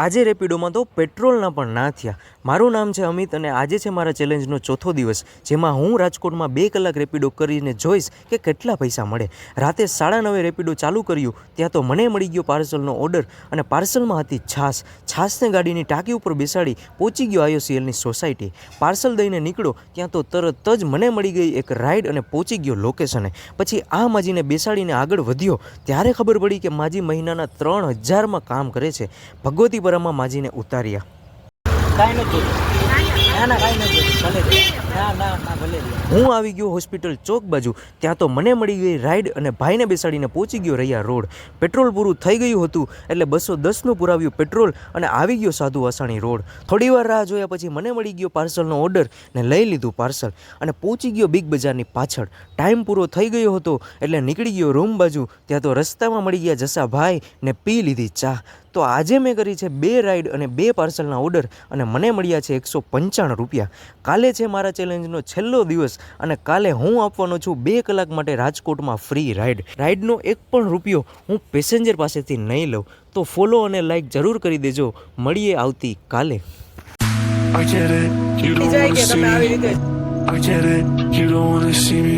આજે રેપિડોમાં તો પેટ્રોલના પણ ના થયા. મારું નામ છે અમિત અને આજે છે મારા ચેલેન્જનો ચોથો દિવસ, જેમાં હું રાજકોટમાં 2 કલાક રેપિડો કરીને જોઈશ કે કેટલા પૈસા મળે. રાતે 9:30 રેપિડો ચાલુ કર્યું ત્યાં તો મને મળી ગયો પાર્સલનો ઓર્ડર અને પાર્સલમાં હતી છાશ. છાશને ગાડીની ટાંકી ઉપર બેસાડી પહોંચી ગયો IOCLની સોસાયટી. પાર્સલ દઈને નીકળો ત્યાં તો તરત જ મને મળી ગઈ એક રાઈડ અને પહોંચી ગયો લોકેશને. પછી આ માજીને બેસાડીને આગળ વધ્યો ત્યારે ખબર પડી કે માજી મહિનાના 3000માં કામ કરે છે. ભગવતી માં માજીને ઉતાર્યા. કાંઈ નથી, કાંઈ નથી, ભલે. હું આવી ગયો હોસ્પિટલ ચોક બાજુ. ત્યાં તો મને મળી ગઈ રાઈડ અને ભાઈને બેસાડીને પહોંચી ગયો રૈયા રોડ. પેટ્રોલ પૂરું થઈ ગયું હતું એટલે 210નું પુરાવ્યું પેટ્રોલ અને આવી ગયો સાધુ વાસાણી રોડ. થોડી વાર રાહ જોયા પછી મને મળી ગયો પાર્સલનો ઓર્ડર ને લઈ લીધું પાર્સલ અને પહોંચી ગયો બિગ બજારની પાછળ. ટાઈમ પૂરો થઈ ગયો હતો એટલે નીકળી ગયો રૂમ બાજુ. ત્યાં તો રસ્તામાં મળી ગયા જસાભાઈ ને પી લીધી ચા. તો આજે મેં કરી છે 2 રાઈડ અને 2 પાર્સલના ઓર્ડર અને મને મળ્યા છે 195 રૂપિયા. કાલે છે મારા ચેલેન્જનો છેલ્લો દિવસ અને કાલે હું આપવાનો છું 2 કલાક માટે રાજકોટમાં ફ્રી રાઈડ. રાઈડનો 1 પણ રૂપિયો હું પેસેન્જર પાસેથી નહીં લઉં. તો ફોલો અને લાઈક જરૂર કરી દેજો. મળીએ આવતી કાલે. I get it, you don't wanna see me.